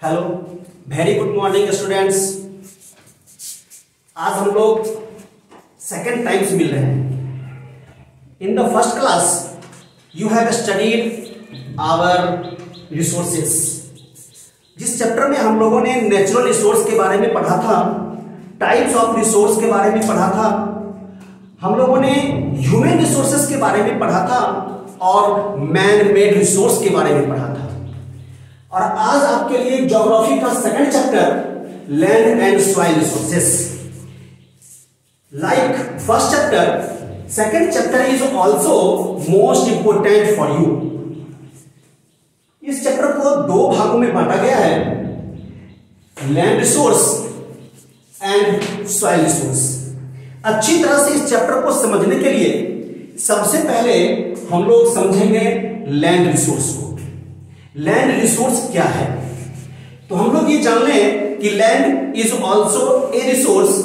Hello, very good morning students. आज हम लोग सेकेंड टाइम्स मिल रहे हैं। In the first class you have studied our resources. जिस चैप्टर में हम लोगों ने नेचुरल रिसोर्स के बारे में पढ़ा था, टाइप्स ऑफ रिसोर्स के बारे में पढ़ा था, हम लोगों ने ह्यूमन रिसोर्सेस के बारे में पढ़ा था और मैन मेड रिसोर्स के बारे में पढ़ा था। और आज आपके लिए ज्योग्राफी का second chapter land and soil resources. Like first chapter, second chapter is also most important for you. इस चैप्टर को दो भागों में बांटा गया है, land resource and soil resource. अच्छी तरह से इस चैप्टर को समझने के लिए सबसे पहले हम लोग समझेंगे लैंड रिसोर्स को। लैंड रिसोर्स क्या है? तो हम लोग ये जान लें कि land is also a resource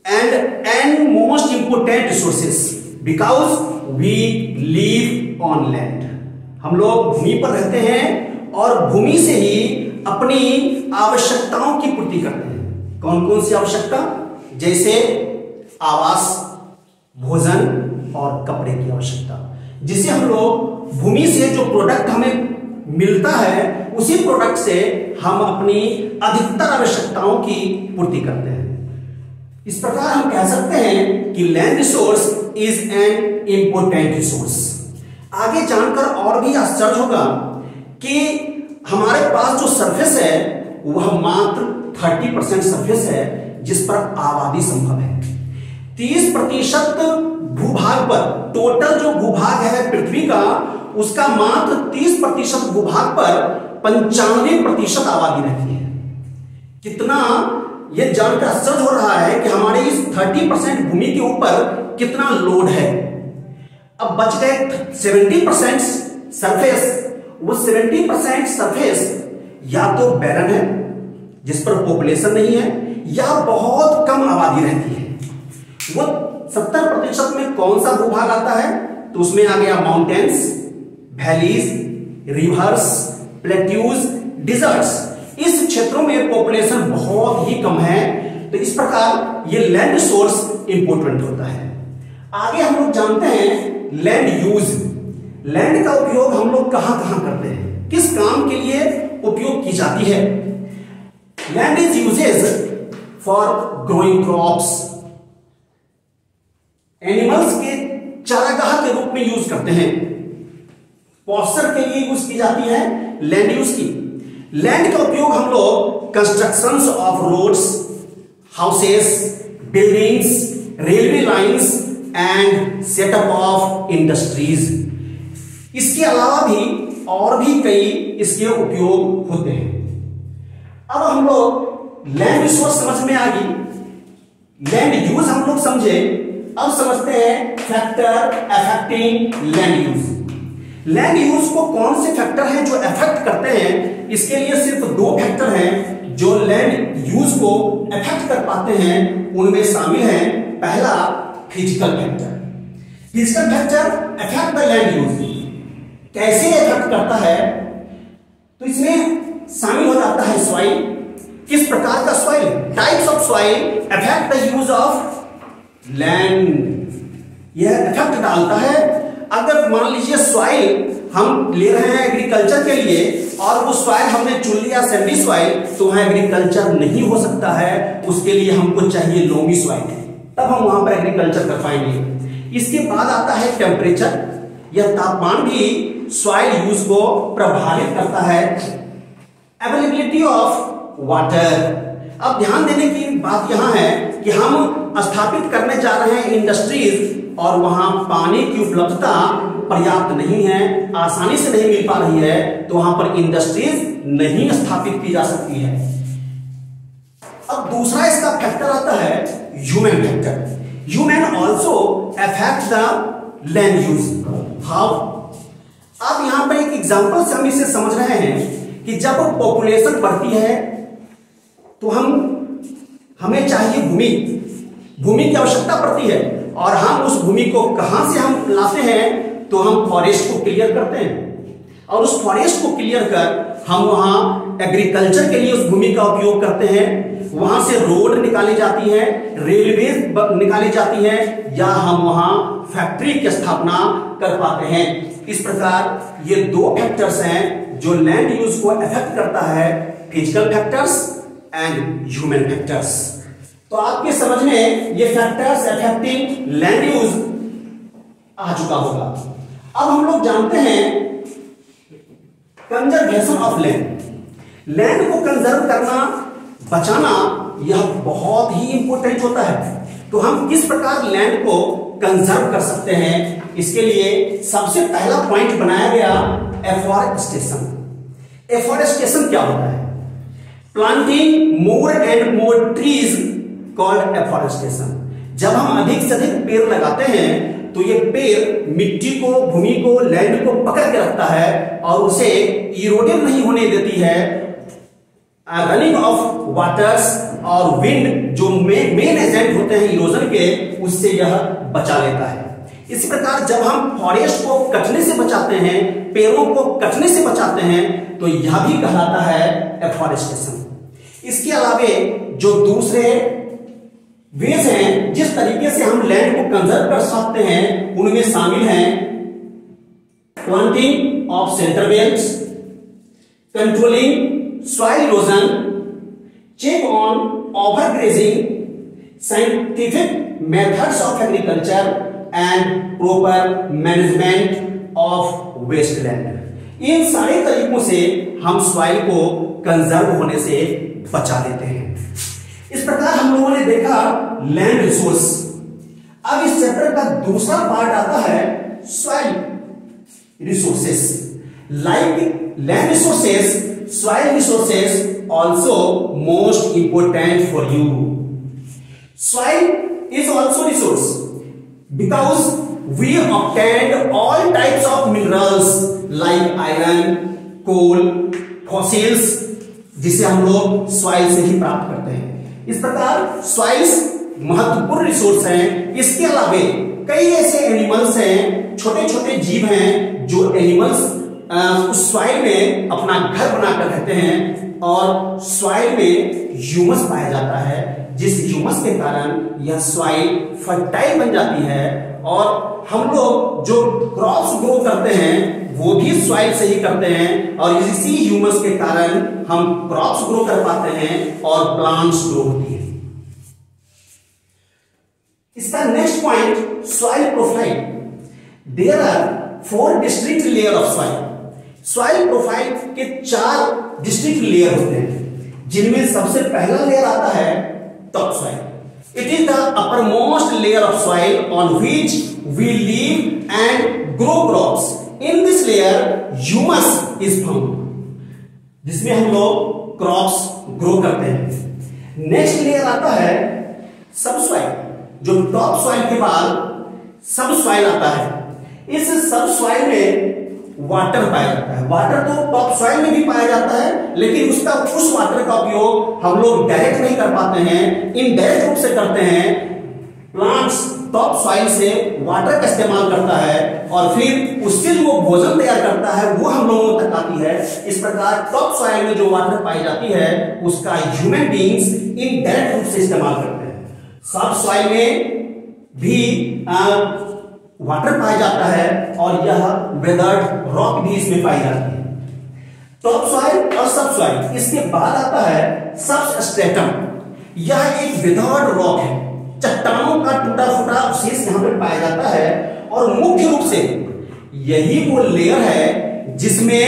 and most important resources because we live on land. हम लोग भूमि पर रहते हैं और भूमि से ही अपनी आवश्यकताओं की पूर्ति करते हैं। कौन कौन सी आवश्यकता? जैसे आवास, भोजन और कपड़े की आवश्यकता, जिसे हम लोग भूमि से जो प्रोडक्ट हमें मिलता है उसी प्रोडक्ट से हम अपनी अधिकतर आवश्यकताओं की पूर्ति करते हैं। इस प्रकार हम कह सकते हैं कि land resource is an important resource. आगे जानकर और भी आश्चर्य होगा कि हमारे पास जो सरफेस है वह मात्र 30% सरफेस है जिस पर आबादी संभव है। 30% भूभाग पर, टोटल जो भूभाग है पृथ्वी का, उसका मात्र 30% भूभाग पर 95% आबादी रहती है। कितना यह जानकर आश्चर्य हो रहा है कि हमारे इस 30% भूमि के ऊपर कितना लोड है। अब बच गए 70% सरफेस। वो 70% सरफेस या तो बैरन है जिस पर पॉपुलेशन नहीं है, या बहुत कम आबादी रहती है। वो 70% में कौन सा भूभाग आता है? तो उसमें आ गया mountains, valleys, rivers, plateaus, deserts. इस क्षेत्रों में पॉपुलेशन बहुत ही कम है। तो इस प्रकार ये लैंड रिसोर्स इंपोर्टेंट होता है। आगे हम लोग जानते हैं लैंड यूज। लैंड का उपयोग हम लोग कहां कहां करते हैं, किस काम के लिए उपयोग की जाती है? Land is usage for growing crops. Animals के चारागाह के रूप में यूज करते हैं। पॉस्चर के लिए यूज की जाती है लैंड यूज की। लैंड का उपयोग हम लोग constructions of roads, houses, buildings, railway lines and setup of industries, इसके अलावा भी और भी कई इसके उपयोग होते हैं। अब हम लोग लैंड रिसोर्स समझ में आ गई, लैंड यूज हम लोग समझे। अब समझते हैं factor affecting land use. Land use को कौन से फैक्टर हैं जो अफेक्ट करते हैं? इसके लिए सिर्फ दो फैक्टर हैं जो लैंड यूज को अफेक्ट कर पाते हैं। उनमें शामिल है पहला physical factor. Physical factor affect the land use. कैसे अफेक्ट करता है? तो इसमें शामिल हो जाता है सॉइल। किस प्रकार का soil? Types of soil affect the use of land. यह इफेक्ट डालता है। अगर मान लीजिए सॉइल हम ले रहे हैं एग्रीकल्चर के लिए और वो सॉइल हमने चुन लिया सैंडी सॉइल, तो वहां एग्रीकल्चर नहीं हो सकता है। उसके लिए हमको चाहिए लोमी सॉइल, तब हम वहां पर एग्रीकल्चर कर पाएंगे। इसके बाद आता है टेम्परेचर। यह तापमान भी सॉइल यूज को प्रभावित करता है। Availability of water. अब ध्यान देने की बात यहां है कि हम स्थापित करने जा रहे हैं इंडस्ट्रीज और वहां पानी की उपलब्धता पर्याप्त नहीं है, आसानी से नहीं मिल पा रही है, तो वहां पर इंडस्ट्रीज नहीं स्थापित की जा सकती है। अब दूसरा इसका फैक्टर आता है human factor. Human also affect the land use. How? अब यहां पर एक एग्जांपल से हम इसे समझ रहे हैं कि जब पॉपुलेशन बढ़ती है तो हमें चाहिए भूमि की आवश्यकता पड़ती है, और हम उस भूमि को कहां से हम लाते हैं? तो हम फॉरेस्ट को क्लियर करते हैं और उस फॉरेस्ट को क्लियर कर हम वहां एग्रीकल्चर के लिए उस भूमि का उपयोग करते हैं, वहां से रोड निकाली जाती है, रेलवे निकाली जाती है, या हम वहां फैक्ट्री की स्थापना कर पाते हैं। इस प्रकार ये दो फैक्टर्स हैं जो लैंड यूज को अफेक्ट करता है, physical factors and human factors. तो आपके समझ में ये फैक्टर्स अफेक्टिंग लैंड यूज आ चुका होगा। अब हम लोग जानते हैं कंजर्वेशन ऑफ लैंड। लैंड को कंजर्व करना, बचाना, यह बहुत ही इंपॉर्टेंट होता है। तो हम किस प्रकार लैंड को कंजर्व कर सकते हैं, इसके लिए सबसे पहला पॉइंट बनाया गया एफॉरेस्टेशन। एफॉरेस्टेशन क्या होता है? Planting more and more trees called afforestation. जब हम अधिक से अधिक पेड़ लगाते हैं तो ये पेड़ मिट्टी को, भूमि को, लैंड को पकड़ के रखता है और उसे इरोडेड नहीं होने देती है। रनिंग ऑफ वाटर्स और विंड जो मेन एजेंट होते हैं इरोजन के, उससे यह बचा लेता है। इसी प्रकार जब हम फॉरेस्ट को कटने से बचाते हैं, पेड़ों को कटने से बचाते हैं, तो यह भी कहलाता है एफॉरेस्टेशन। इसके अलावे जो दूसरे वेज हैं जिस तरीके से हम लैंड को कंजर्व कर सकते हैं, उनमें शामिल हैं planting of centre belts, controlling soil erosion, check on overgrazing, scientific methods of agriculture and proper management of wasteland। इन सारे तरीकों से हम सॉइल को कंजर्व होने से बचा लेते हैं। इस प्रकार हम लोगों ने देखा लैंड रिसोर्स। अब इस चैप्टर का दूसरा पार्ट आता है soil resources. Like land resources, soil resources also most important for you. Soil is also resource because we obtained all types of minerals like iron, coal, fossils, जिसे हम लोग soil से ही प्राप्त करते हैं। इस प्रकार soils महत्वपूर्ण रिसोर्स हैं। इसके अलावे कई ऐसे एनिमल्स हैं, छोटे छोटे जीव हैं जो एनिमल्स उस सॉइल में अपना घर बनाकर रहते हैं और सॉइल में ह्यूमस पाया जाता है, जिस ह्यूमस के कारण यह सॉइल फर्टाइल बन जाती है और हम लोग जो क्रॉप्स ग्रो करते हैं वो भी सॉइल से ही करते हैं और इसी ह्यूमस के कारण हम क्रॉप्स ग्रो कर पाते हैं और प्लांट्स ग्रो होती है। इसका next point soil profile. There are 4 district layer of soil. Soil profile के 4 डिस्ट्रिक्ट लेयर होते हैं, जिनमें सबसे पहला लेयर आता है top soil. It is the uppermost layer of soil on which we live and grow crops. In this layer humus is found, जिसमें हम लोग क्रॉप्स ग्रो करते हैं। नेक्स्ट लेयर आता है सब सॉइल, जो टॉप सॉइल के बाद सब सॉइल आता है। इस सब सॉइल में वाटर पाया जाता है। वाटर तो टॉप सॉइल में भी पाया जाता है, लेकिन उस वाटर का उपयोग हम लोग डायरेक्ट नहीं कर पाते हैं, इनडायरेक्ट रूप से करते हैं। प्लांट्स टॉप सॉइल से वाटर का इस्तेमाल करता है और फिर उससे जो वो भोजन तैयार करता है वो हम लोगों तक आती है। इस प्रकार टॉप सॉइल में जो वाटर पाई जाती है उसका ह्यूमन बीइंग्स इनडायरेक्ट रूप से इस्तेमाल करते हैं। सब सॉइल में भी वाटर पाया जाता है और यह वेदर्ड रॉक भी इसमें पाई जाती है। टॉप सॉइल और सब सॉइल। इसके बाद आता है सबस्ट्रेटम। यह एक विदर्ड रॉक है, चट्टानों का टूटा फूटा अवशेष यहां पर पाया जाता है और मुख्य रूप से यही वो लेयर है जिसमें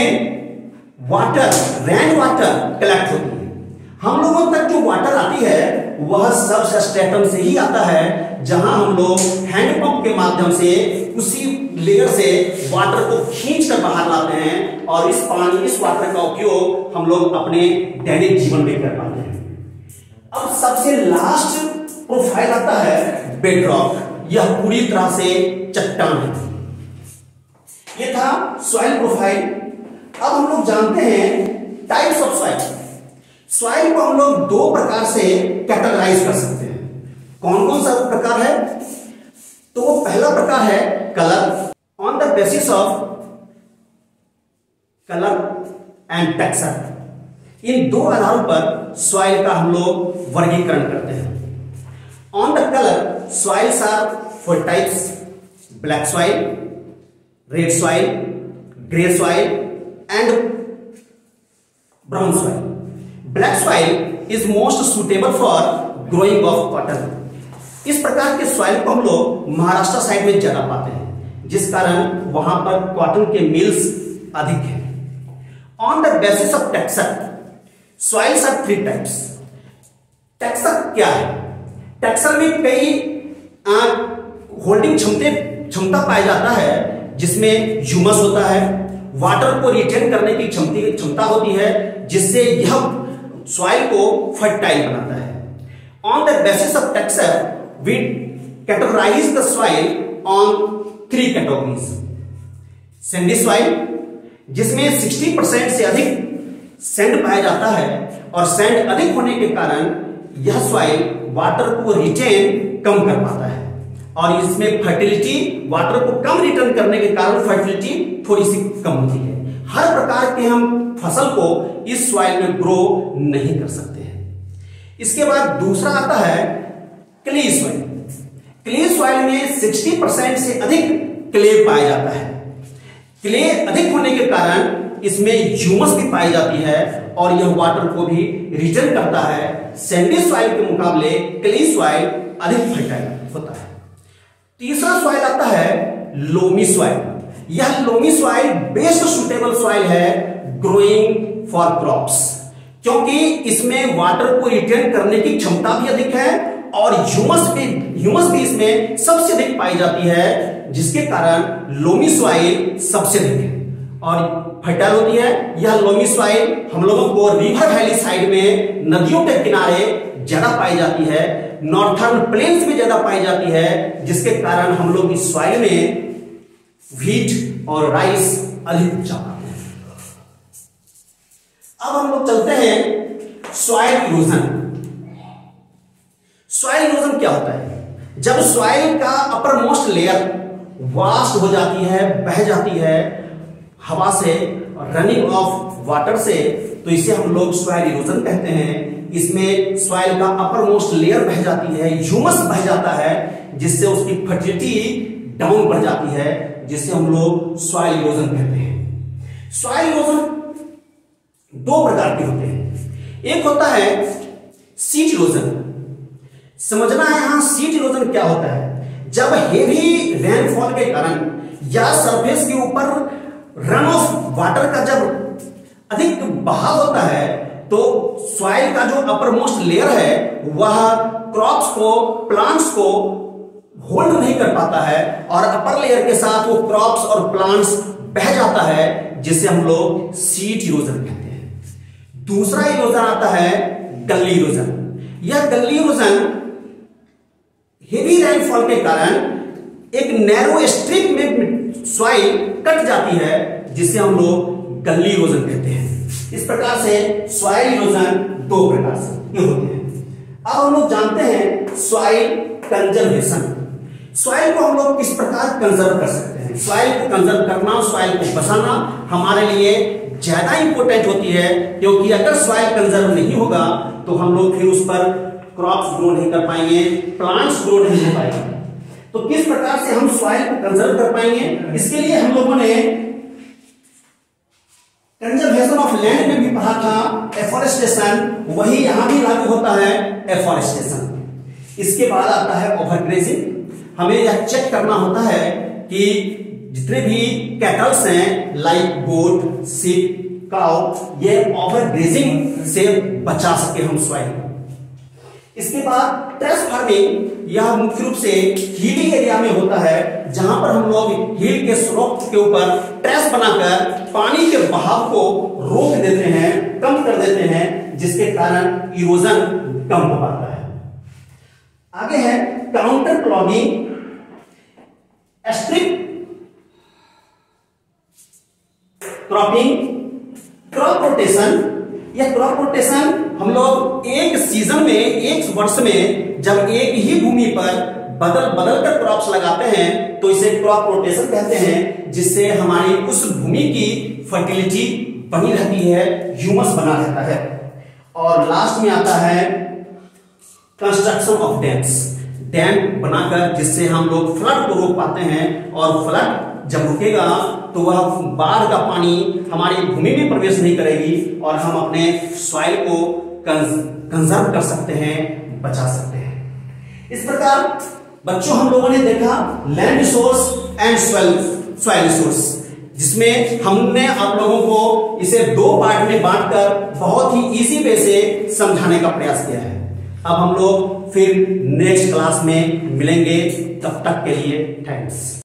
वाटर, रेन वाटर कलेक्ट होती है। हम लोगों तक जो वाटर आती है वह सबस्ट्रेटम से ही आता है, जहां हम लोग हैंडपंप के माध्यम से उसी लेयर से वाटर को खींच कर बाहर लाते हैं और इस वाटर का उपयोग हम लोग अपने दैनिक जीवन में कर पाते हैं। अब सबसे लास्ट प्रोफाइल आता है बेडरॉक। यह पूरी तरह से चट्टान है। यह था सॉइल प्रोफाइल। अब हम लोग जानते हैं टाइप्स ऑफ सॉइल। सॉइल को हम लोग 2 प्रकार से कैटेगराइज कर सकते हैं। कौन कौन सा प्रकार है? तो वो पहला प्रकार है colour. On the basis of colour and texture. इन दो आधारों पर सॉइल का हम लोग वर्गीकरण करते हैं। On the colour soils are 4 types: black soil, red soil, grey soil and brown soil. Black soil is most suitable for growing of cotton. इस प्रकार के सॉइल को हम लोग महाराष्ट्र साइड में ज्यादा पाते हैं, जिस कारण वहां पर कॉटन के मिल्स अधिक हैं। On the basis of texture soils are 3 types. Texture क्या है? टेक्सचर में कई होल्डिंग क्षमता पाया जाता है, जिसमें ह्यूमस होता है, वाटर को रिटेन करने की क्षमता होती है, जिससे यह सॉइल को फर्टाइल बनाता है। On the basis of texture we categorise the soil on 3 categories. Sandy soil, जिसमें 60% से अधिक सैंड पाया जाता है, और सैंड अधिक होने के कारण यह सॉइल वाटर को रिटेन कम कर पाता है, और इसमें फर्टिलिटी, वाटर को कम रिटर्न करने के कारण फर्टिलिटी थोड़ी सी कम होती है। हर प्रकार के हम फसल को इस सॉइल में ग्रो नहीं कर सकते हैं। इसके बाद दूसरा आता है क्ले सॉइल। क्ले सॉइल में 60% से अधिक क्ले पाया जाता है। क्ले अधिक होने के कारण इसमें ह्यूमस भी पाई जाती है, और यह वाटर को भी रिटर्न करता है। सैंडी सॉइल के मुकाबले क्ले सॉइल अधिक फर्टाइल होता है। तीसरा सॉइल आता है लोमी सॉइल। यह loamy soil best suitable soil है ग्रोइंग फॉर क्रॉप्स, क्योंकि इसमें वाटर को रिटेन करने की क्षमता भी अधिक है, और ह्यूमस भी इसमें सबसे अधिक पाई जाती है, जिसके कारण लोमी सॉइल सबसे अधिक है और फर्टाइल होती है। यह लोमी सॉइल हम लोगों को रिवर वैली साइड में, नदियों के किनारे ज्यादा पाई जाती है, नॉर्थर्न प्लेन्स में ज्यादा पाई जाती है, जिसके कारण हम लोग इस सॉइल में व्हीट और राइस अधिक उपजा पाते हैं। अब हम लोग चलते हैं सॉइल इरोजन। सॉइल इरोजन क्या होता है? जब सॉइल का अपर मोस्ट लेयर वास्ट हो जाती है, बह जाती है हवा से, रनिंग ऑफ वाटर से, तो इसे हम लोग सॉइल इरोजन कहते हैं। इसमें सॉइल का अपर मोस्ट लेयर बह जाती है, ह्यूमस बह जाता है, जिससे उसकी फर्टिलिटी डाउन बढ़ जाती है, जिससे हम लोग सॉइल इरोजन कहते हैं। सॉइल इरोजन 2 प्रकार के होते हैं। एक होता है सीट इरोजन। समझना है यहां सीट इरोजन क्या होता है। जब हेवी रेनफॉल के कारण या सरफेस के ऊपर रन ऑफ वाटर का जब अधिक बहाव होता है, तो सॉइल का जो अपर मोस्ट लेयर है वह क्रॉप्स को, प्लांट्स को होल्ड नहीं कर पाता है, और अपर लेयर के साथ वो क्रॉप्स और प्लांट्स बह जाता है, जिसे हम लोग सीट इरोजन कहते हैं। दूसरा इरोजन आता है गली इरोजन। यह गली इरोजन हेवी रेनफॉल के कारण एक नैरो स्ट्रिप में सॉइल कट जाती है, जिसे हम लोग गली इरोजन कहते हैं। इस प्रकार से सॉइल इरोजन 2 प्रकार से होते हैं। अब हम लोग जानते हैं सॉइल कंजर्वेशन। सॉइल को हम लोग किस प्रकार कंजर्व कर सकते हैं। सॉइल को कंजर्व करना, सॉइल को बचाना हमारे लिए ज्यादा इंपॉर्टेंट होती है, क्योंकि अगर सॉइल कंजर्व नहीं होगा तो हम लोग फिर उस पर क्रॉप्स ग्रो नहीं कर पाएंगे, प्लांट्स ग्रो नहीं हो पाएंगे। तो किस प्रकार से हम सॉइल को कंजर्व कर पाएंगे, इसके लिए हम लोगों ने कंजर्वेशन ऑफ लैंड में भी पढ़ा था एफॉरेस्टेशन, वही यहां भी लागू होता है एफॉरेस्टेशन। इसके बाद आता है ओवरग्रेजिंग। हमें यह चेक करना होता है कि जितने भी कैटल्स हैं, लाइक गोट, शिप, काउ, ये ओवरग्रेजिंग से बचा सके हम सॉइल। इसके बाद ट्रेस फार्मिंग, यह मुख्य रूप से हिली एरिया में होता है, जहां पर हम लोग हिल के स्लोप के ऊपर ट्रेस बनाकर पानी के बहाव को रोक देते हैं, कम कर देते हैं, जिसके कारण इरोजन कम हो पाता है। आगे है counter clogging, strip cropping, crop rotation. यह क्रॉप रोटेशन हम लोग एक सीजन में, एक वर्ष में जब एक ही भूमि पर बदल बदल कर क्रॉप्स लगाते हैं, तो इसे क्रॉप रोटेशन कहते हैं, जिससे हमारी उस भूमि की फर्टिलिटी बनी रहती है, ह्यूमस बना रहता है। और लास्ट में आता है कंस्ट्रक्शन ऑफ डैम्स, डैम बनाकर जिससे हम लोग फ्लड को रोक पाते हैं, और फ्लड जब रुकेगा तो वह बाढ़ का पानी हमारी भूमि में प्रवेश नहीं करेगी और हम अपने सॉइल को कंजर्व कर सकते हैं, बचा सकते हैं। इस प्रकार बच्चों हम लोगों ने देखा land resource and soil resource, जिसमें हमने आप लोगों को इसे 2 पार्ट में बांटकर बहुत ही इजी वे से समझाने का प्रयास किया है। अब हम लोग फिर नेक्स्ट क्लास में मिलेंगे, तब तक के लिए थैंक्स।